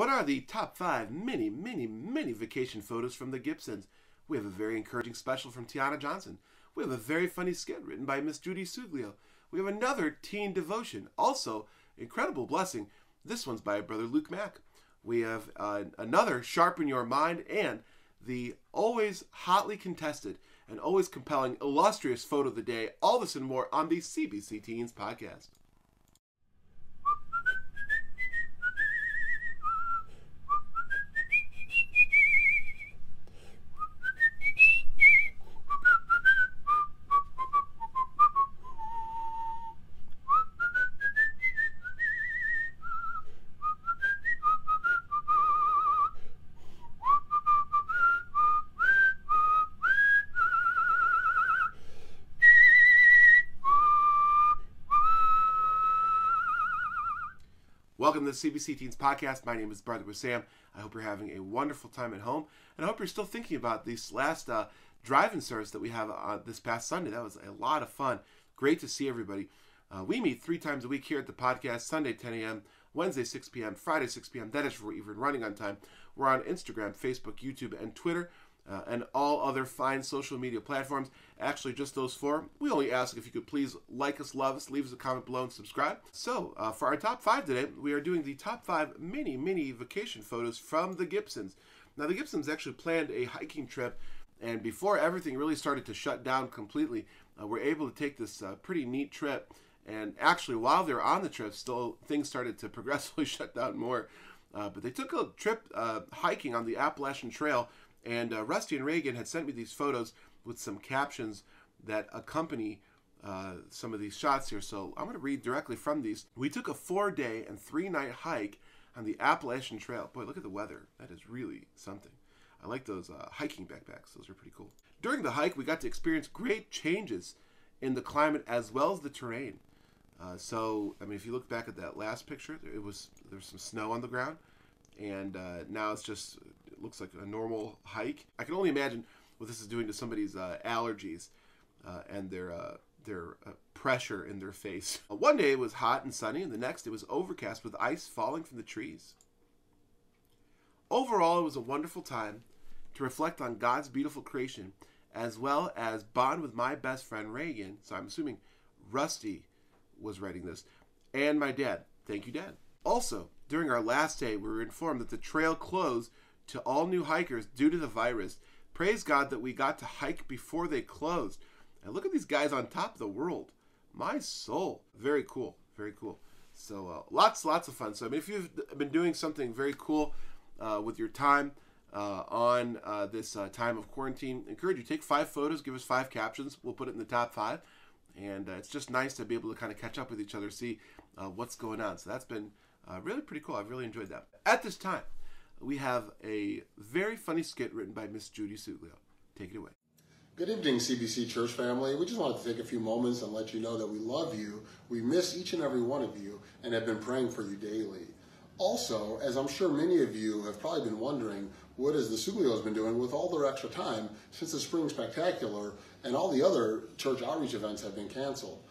What are the top 5 mini vacation photos from the Gibsons? We have a very encouraging special from Tiana Johnson. We have a very funny skit written by Miss Judy Suglio. We have another teen devotion. Also, incredible blessing. This one's by brother Luc Mach. We have another Sharpen Your Mind and the always hotly contested and always compelling illustrious photo of the day. All this and more on the CBC Teens podcast. Welcome to the CBC Teens Podcast. My name is Brother Sam. I hope you're having a wonderful time at home, and I hope you're still thinking about this last drive-in service that we have this past Sunday. That was a lot of fun. Great to see everybody. We meet 3 times a week here at the podcast, Sunday 10 a.m., Wednesday 6 p.m., Friday 6 p.m. That is for even running on time. We're on Instagram, Facebook, YouTube, and Twitter, and all other fine social media platforms. Actually, just those 4. We only ask if you could please like us, love us, leave us a comment below, and subscribe. So, for our top 5 today, we are doing the top 5 mini vacation photos from the Gibsons. Now, the Gibsons actually planned a hiking trip, and before everything really started to shut down completely, we're able to take this pretty neat trip. And actually, while they were on the trip, still things started to progressively shut down more. But they took a trip hiking on the Appalachian Trail. And Rusty and Reagan had sent me these photos with some captions that accompany some of these shots here. So I'm going to read directly from these. We took a 4-day and 3-night hike on the Appalachian Trail. Boy, look at the weather. That is really something. I like those hiking backpacks. Those are pretty cool. During the hike, we got to experience great changes in the climate as well as the terrain. So, I mean, if you look back at that last picture, there's some snow on the ground. And now it looks like a normal hike. I can only imagine what this is doing to somebody's allergies and their pressure in their face. One day it was hot and sunny, and the next it was overcast with ice falling from the trees. Overall, it was a wonderful time to reflect on God's beautiful creation, as well as bond with my best friend Reagan. So I'm assuming Rusty was writing this, and my dad. Thank you, Dad. Also, during our last day, we were informed that the trail closed to all new hikers due to the virus. Praise God that we got to hike before they closed. And look at these guys on top of the world. My soul. Very cool. Very cool. So lots of fun. So I mean, if you've been doing something very cool with your time on this time of quarantine, I encourage you, take 5 photos, give us 5 captions. We'll put it in the top 5. And it's just nice to be able to kind of catch up with each other, see what's going on. So that's been really pretty cool. I've really enjoyed that. At this time, we have a very funny skit written by Miss Judy Suglio. Take it away. Good evening, CBC Church family. We just wanted to take a few moments and let you know that we love you. We miss each and every one of you and have been praying for you daily. Also, as I'm sure many of you have probably been wondering, what has the Suglios been doing with all their extra time since the Spring Spectacular and all the other church outreach events have been canceled?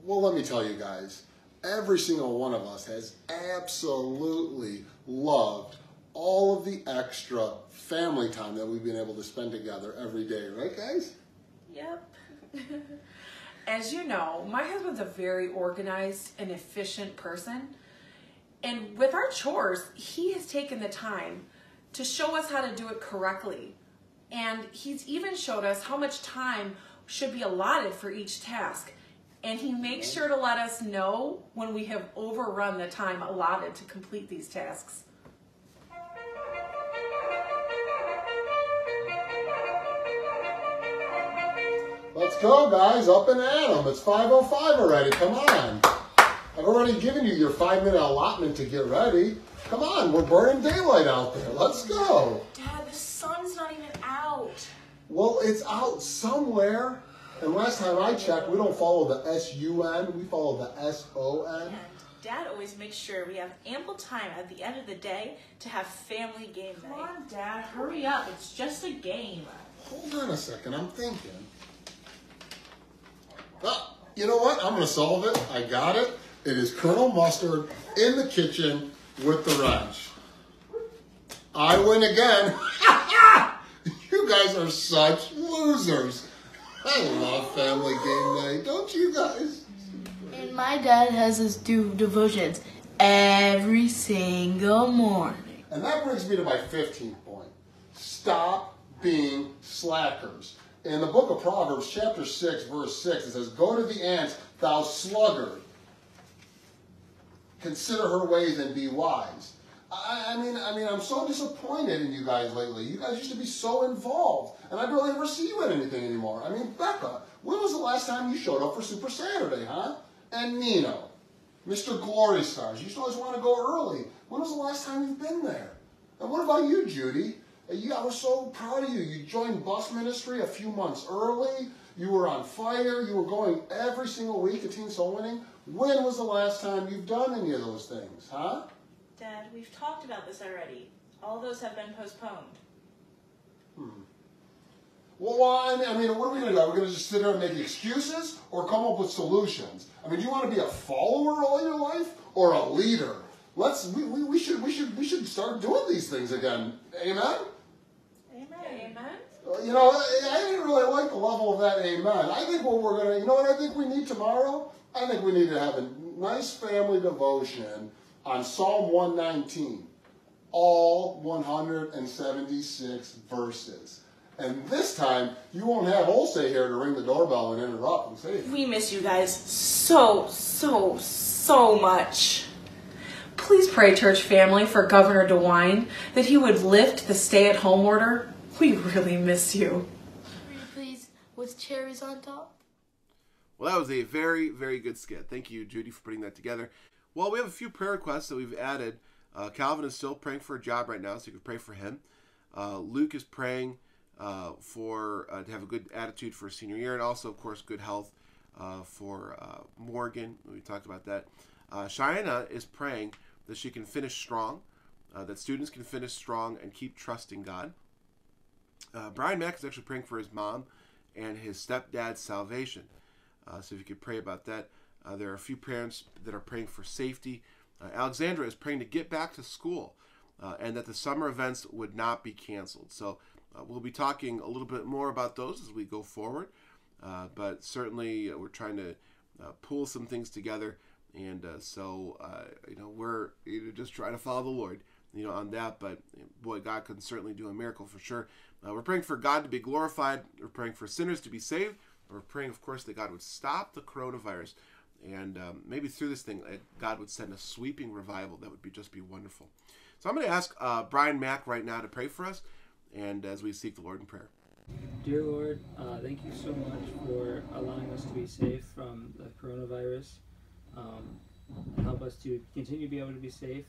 Well, let me tell you guys, every single one of us has absolutely loved all of the extra family time that we've been able to spend together every day, right guys? Yep. As you know, my husband's a very organized and efficient person. And with our chores, he has taken the time to show us how to do it correctly. And he's even showed us how much time should be allotted for each task. And he makes sure to let us know when we have overrun the time allotted to complete these tasks. Let's go, guys, up and at 'em. It's 5:05 already. Come on. I've already given you your 5-minute allotment to get ready. Come on, we're burning daylight out there. Let's go. Dad, the sun's not even out. Well, it's out somewhere. And last time I checked, we don't follow the S-U-N. We follow the S-O-N. And Dad always makes sure we have ample time at the end of the day to have family game night. Come on, Dad, hurry up. It's just a game. Hold on a second. I'm thinking. Oh, you know what? I'm going to solve it. I got it. It is Colonel Mustard in the kitchen with the wrench. I win again. You guys are such losers. I love family game night, don't you guys? And my dad has us do devotions every single morning. And that brings me to my 15th point. Stop being slackers. In the book of Proverbs, chapter 6, verse 6, it says, "Go to the ant, thou sluggard. Consider her ways and be wise." I mean, I'm so disappointed in you guys lately. You guys used to be so involved, and I barely ever see you at anything anymore. I mean, Becca, when was the last time you showed up for Super Saturday, huh? And Nino, Mr. Glory Stars, you used to always want to go early. When was the last time you've been there? And what about you, Judy? I was so proud of you. You joined bus ministry a few months early. You were on fire. You were going every single week to Teen Soul Winning. When was the last time you've done any of those things, huh? Dad, we've talked about this already. All those have been postponed. Well, I mean, what are we going to do? Are we going to just sit there and make excuses or come up with solutions? I mean, do you want to be a follower all your life or a leader? We should start doing these things again. Amen? Amen. You know, I didn't really like the level of that amen. I think what we're going to, you know what I think we need tomorrow? I think we need to have a nice family devotion on Psalm 119. All 176 verses. And this time, you won't have Olsey here to ring the doorbell and interrupt and say, We miss you guys so much. Please pray, church family, for Governor DeWine, that he would lift the stay-at-home order. We really miss you. Pretty please, with cherries on top. Well, that was a very, very good skit. Thank you, Judy, for putting that together. Well, we have a few prayer requests that we've added. Calvin is still praying for a job right now, so you can pray for him. Luke is praying to have a good attitude for senior year, and also, of course, good health for Morgan. We talked about that. Cheyenne is praying that she can finish strong, that students can finish strong and keep trusting God. Brian Mack is actually praying for his mom and his stepdad's salvation. So if you could pray about that. There are a few parents that are praying for safety. Alexandra is praying to get back to school and that the summer events would not be canceled. So we'll be talking a little bit more about those as we go forward. But certainly we're trying to pull some things together. And we're just trying to follow the Lord, on that. But boy, God can certainly do a miracle for sure. We're praying for God to be glorified. We're praying for sinners to be saved. We're praying, of course, that God would stop the coronavirus. And maybe through this thing, God would send a sweeping revival. That would just be wonderful. So I'm going to ask Brian Mack right now to pray for us, and as we seek the Lord in prayer. Dear Lord, thank you so much for allowing us to be safe from the coronavirus. Help us to continue to be able to be safe.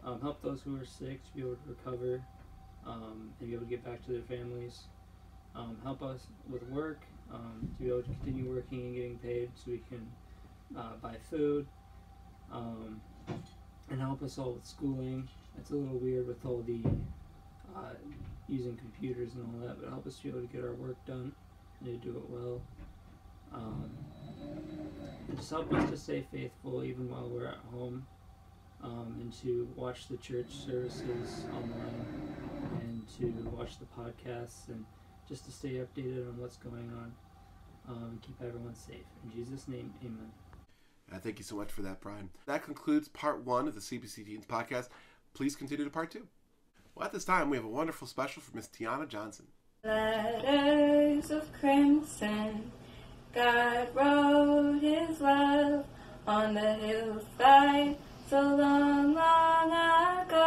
Help those who are sick to be able to recover and be able to get back to their families. Help us with work, to be able to continue working and getting paid so we can buy food, and help us all with schooling. It's a little weird with all the using computers and all that, but help us to be able to get our work done and to do it well. And just help us to stay faithful even while we're at home, and to watch the church services online and to watch the podcasts and just to stay updated on what's going on, and keep everyone safe. In Jesus' name, amen. Thank you so much for that, Brian. That concludes part 1 of the CBC Teens podcast. Please continue to part 2. Well, at this time, we have a wonderful special for Miss Tiana Johnson. Letters of crimson, God wrote his love on the hillside so long, long ago.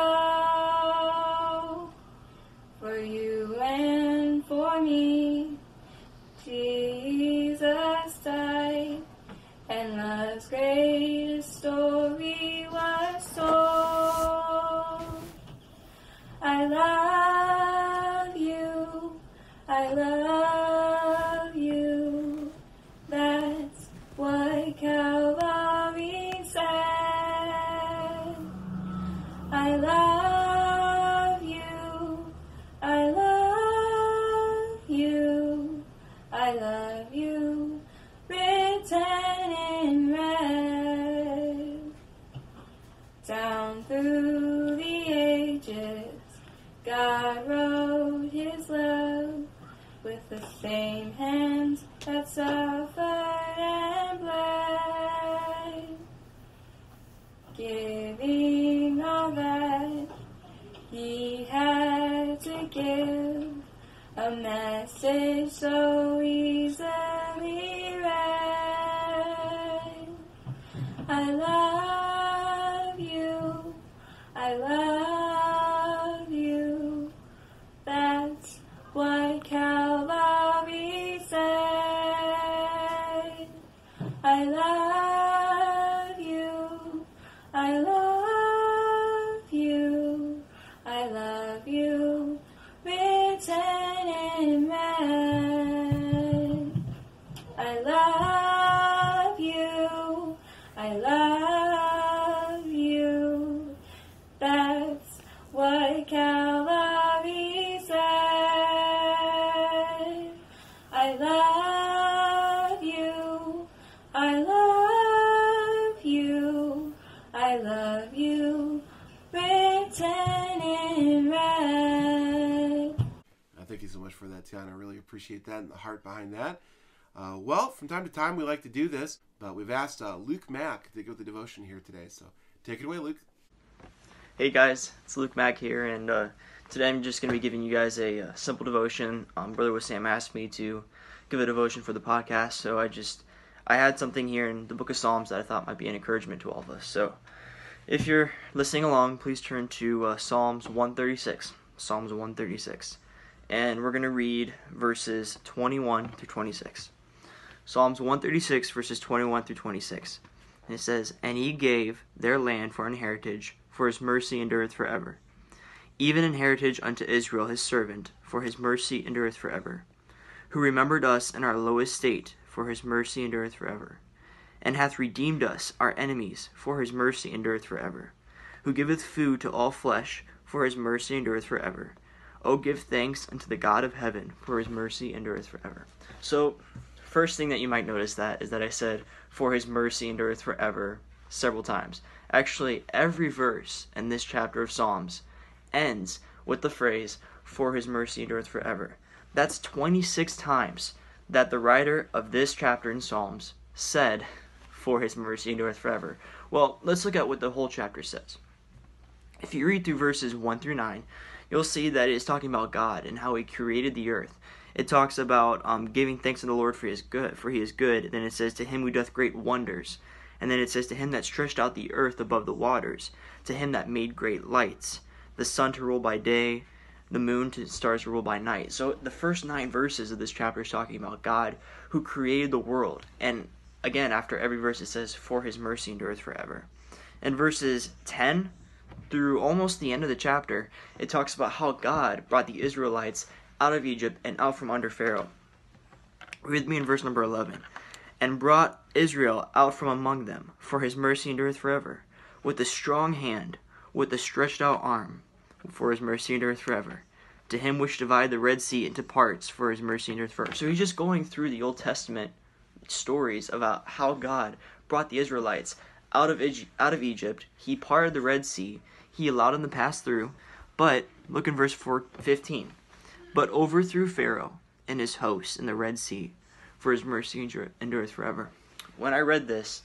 For you and for me, Jesus died, and love's greatest story was told. I love you, I love you, that's what Calvary said. I love you, I love you, I love you, written in red. Down through the ages, that suffered and bled, giving all that he had to give, a message so easily read. I love you, I love you, that's what Calvary said. I love you, I love you, I love you, written in red. I love you, I love you, that's what Calvary said. I love you, I love you, I love you, written in red. Thank you so much for that, Tiana. I really appreciate that and the heart behind that. Well, from time to time we like to do this, but we've asked Luc Mach to give the devotion here today. So take it away, Luc. Hey guys, it's Luc Mach here, and today I'm just going to be giving you guys a simple devotion. Brother Wissam asked me to give a devotion for the podcast, so I had something here in the book of Psalms that I thought might be an encouragement to all of us. So if you're listening along, please turn to Psalms 136. Psalms 136. And we're going to read verses 21 through 26. Psalms 136, verses 21 through 26. And it says, "And he gave their land for an heritage, for his mercy endureth forever. Even an heritage unto Israel his servant, for his mercy endureth forever. Who remembered us in our low estate, for his mercy endureth forever. And hath redeemed us, our enemies, for his mercy endureth forever. Who giveth food to all flesh, for his mercy endureth forever. O give thanks unto the God of heaven, for his mercy endureth forever." So, first thing that you might notice that is that I said, "for his mercy endureth forever," several times. Actually, every verse in this chapter of Psalms ends with the phrase, "for his mercy endureth forever." That's 26 times that the writer of this chapter in Psalms said, "for his mercy endureth forever." Well, let's look at what the whole chapter says. If you read through verses 1 through 9, you'll see that it's talking about God and how he created the earth. It talks about giving thanks to the Lord for he is good. Then it says, "to him who doth great wonders." And then it says, "to him that stretched out the earth above the waters, to him that made great lights, the sun to rule by day, the moon to stars to rule by night." So the first 9 verses of this chapter is talking about God who created the world. And again, after every verse it says, "for his mercy endureth forever." In verses 10 through almost the end of the chapter, it talks about how God brought the Israelites out of Egypt and out from under Pharaoh. Read with me in verse number 11. "And brought Israel out from among them, for his mercy endureth forever. With a strong hand, with a stretched out arm, for his mercy endureth forever. To him which divided the Red Sea into parts, for his mercy endureth forever." So he's just going through the Old Testament stories about how God brought the Israelites out of Egypt. He parted the Red Sea. He allowed them to pass through. But look in verse 15. "But overthrew Pharaoh and his hosts in the Red Sea, for his mercy endureth forever." When I read this,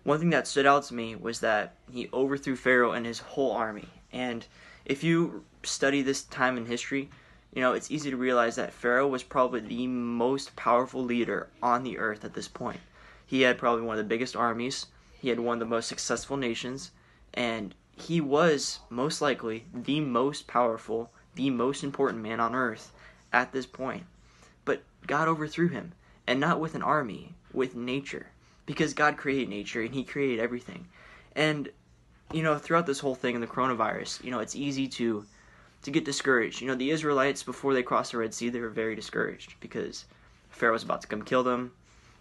one thing that stood out to me was that he overthrew Pharaoh and his whole army. And if you study this time in history, it's easy to realize that Pharaoh was probably the most powerful leader on the earth at this point. He had probably one of the biggest armies. He had one of the most successful nations. And he was most likely the most powerful, the most important man on earth at this point. But God overthrew him. And not with an army, with nature. Because God created nature and he created everything. And, throughout this whole thing in the coronavirus, it's easy to get discouraged. The Israelites, before they crossed the Red Sea, they were very discouraged because Pharaoh was about to come kill them.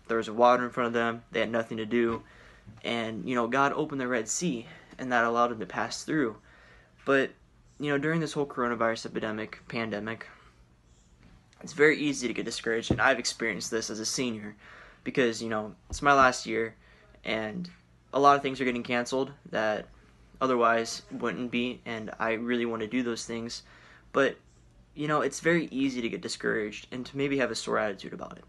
There was water in front of them. They had nothing to do. And, God opened the Red Sea, and that allowed them to pass through. But, during this whole coronavirus pandemic, it's very easy to get discouraged, and I've experienced this as a senior because, it's my last year, and a lot of things are getting canceled that otherwise wouldn't be, and I really want to do those things. But, it's very easy to get discouraged and to maybe have a sore attitude about it.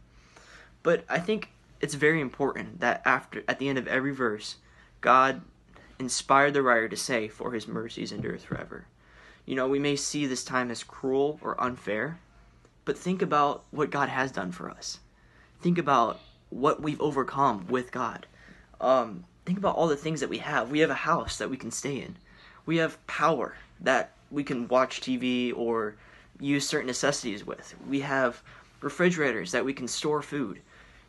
But I think it's very important that at the end of every verse, God inspired the writer to say, "For his mercies endureth forever." You know, we may see this time as cruel or unfair, but think about what God has done for us. Think about what we've overcome with God. Think about all the things that we have. We have a house that we can stay in. We have power that we can watch TV or use certain necessities with. We have refrigerators that we can store food.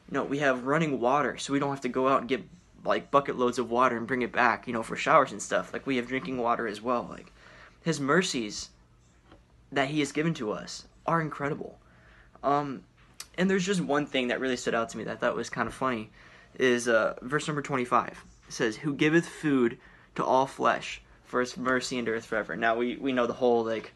You know, we have running water, so we don't have to go out and get like bucket loads of water and bring it back, you know, for showers and stuff. Like, we have drinking water as well. Like, his mercies that he has given to us are incredible. And there's just one thing that really stood out to me that I thought was kind of funny, is verse number 25. It says, "Who giveth food to all flesh, for his mercy endureth forever." Now, we know the whole, like,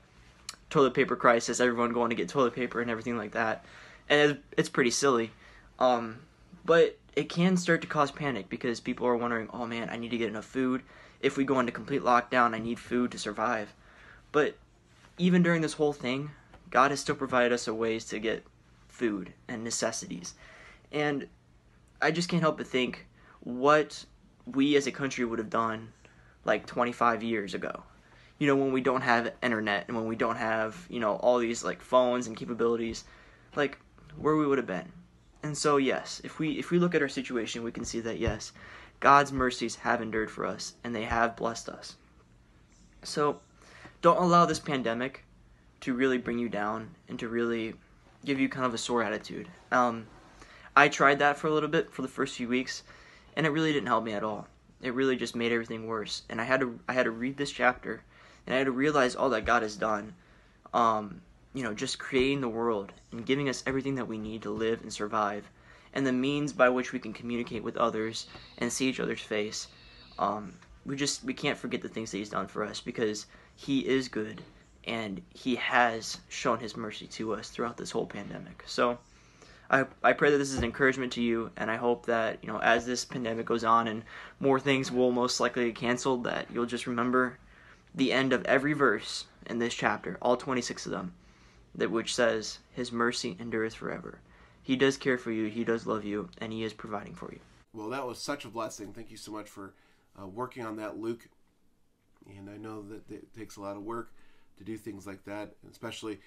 toilet paper crisis, everyone going to get toilet paper and everything like that. And it's pretty silly. But it can start to cause panic because people are wondering, oh man, I need to get enough food. If we go into complete lockdown, I need food to survive. But even during this whole thing, God has still provided us ways to get food and necessities. And I just can't help but think what we as a country would have done like 25 years ago. You know, when we don't have internet and when we don't have, you know, all these like phones and capabilities, like where we would have been. And so, yes, if we look at our situation, we can see that, yes, God's mercies have endured for us, and they have blessed us. So, don't allow this pandemic to really bring you down and to really give you kind of a sore attitude. I tried that for a little bit for the first few weeks, and it really didn't help me at all. It really just made everything worse. And I had to read this chapter, and I had to realize all that God has done. You know, just creating the world and giving us everything that we need to live and survive, and the means by which we can communicate with others and see each other's face. We can't forget the things that he's done for us, because he is good and he has shown his mercy to us throughout this whole pandemic. So I pray that this is an encouragement to you, and I hope that, you know, as this pandemic goes on and more things will most likely get canceled, that you'll just remember the end of every verse in this chapter, all 26 of them, that which says, his mercy endureth forever. He does care for you, he does love you, and he is providing for you. Well, that was such a blessing. Thank you so much for working on that, Luke. And I know that it takes a lot of work to do things like that, especially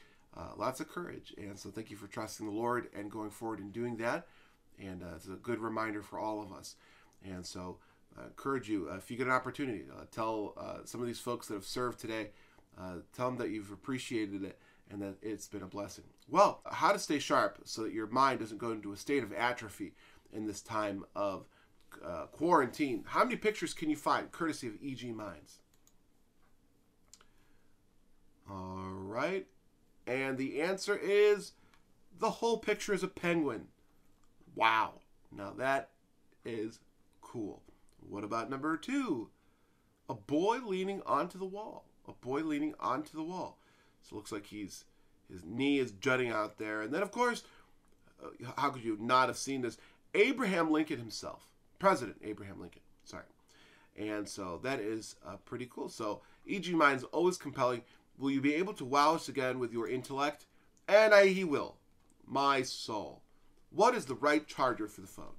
lots of courage. And so thank you for trusting the Lord and going forward and doing that. And it's a good reminder for all of us. And so I encourage you, if you get an opportunity, tell some of these folks that have served today, tell them that you've appreciated it and that it's been a blessing. Well, how to stay sharp so that your mind doesn't go into a state of atrophy in this time of quarantine. How many pictures can you find, courtesy of E.G. Minds? All right. And the answer is the whole picture is a penguin. Wow. Now that is cool. What about number 2? A boy leaning onto the wall. A boy leaning onto the wall. So it looks like his knee is jutting out there. And then, of course, how could you not have seen this? Abraham Lincoln himself. President Abraham Lincoln. Sorry. And so that is pretty cool. So E.G. Minds always compelling. Will you be able to wow us again with your intellect? And he will. My soul. What is the right charger for the phone?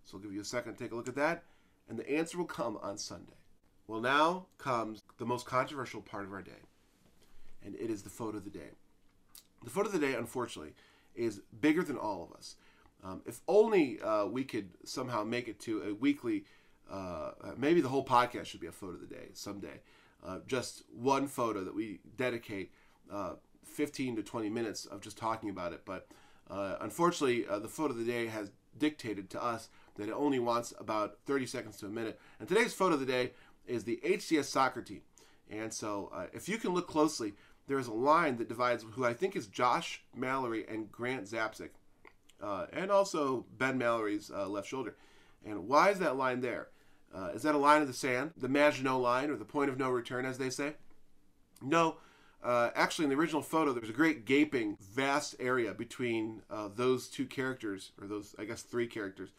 So I'll give you a second to take a look at that. And the answer will come on Sunday. Well, now comes the most controversial part of our day. And it is the photo of the day. The photo of the day, unfortunately, is bigger than all of us. If only we could somehow make it to a weekly, maybe the whole podcast should be a photo of the day someday. Just one photo that we dedicate 15 to 20 minutes of just talking about it. But unfortunately, the photo of the day has dictated to us that it only wants about 30 seconds to a minute. And today's photo of the day is the HCS soccer team. And so if you can look closely, there is a line that divides who I think is Josh Mallory and Grant Zapsik, and also Ben Mallory's left shoulder. And why is that line there? Is that a line of the sand, the Maginot line, or the point of no return, as they say? No. Actually, in the original photo, there's a great gaping, vast area between those two characters, or those, I guess, 3 characters.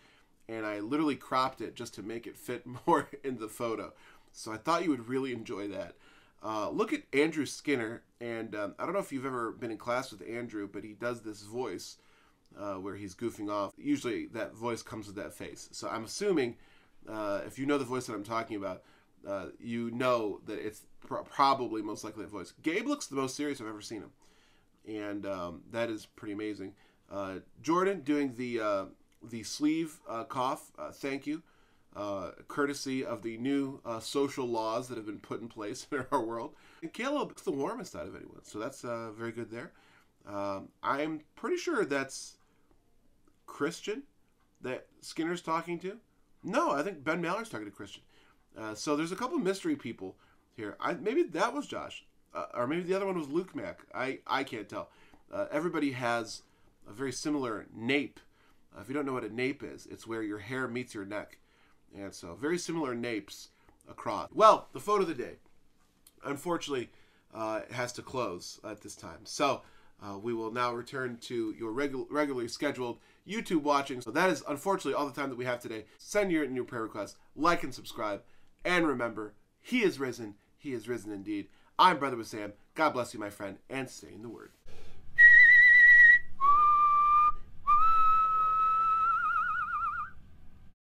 And I literally cropped it just to make it fit more in the photo. So I thought you would really enjoy that. Look at Andrew Skinner, and I don't know if you've ever been in class with Andrew, but he does this voice. where he's goofing off. Usually that voice comes with that face. So I'm assuming if you know the voice that I'm talking about, you know that it's probably most likely that voice. Gabe looks the most serious I've ever seen him. And that is pretty amazing. Jordan doing the sleeve cough. Thank you. Courtesy of the new social laws that have been put in place in our world. And Caleb looks the warmest out of anyone. So that's very good there. I'm pretty sure that's Christian that Skinner's talking to. No, I think Ben Maller's talking to Christian. So there's a couple of mystery people here. Maybe that was Josh. Or maybe the other one was Luc Mach. I can't tell. Everybody has a very similar nape. If you don't know what a nape is, it's where your hair meets your neck. And so very similar napes across. Well, the photo of the day, unfortunately, has to close at this time. So we will now return to your regularly scheduled YouTube watching. So that is unfortunately all the time that we have today. Send your new prayer requests, like and subscribe. And remember, He is risen. He is risen indeed. I'm Brother with Sam. God bless you, my friend, and stay in the Word.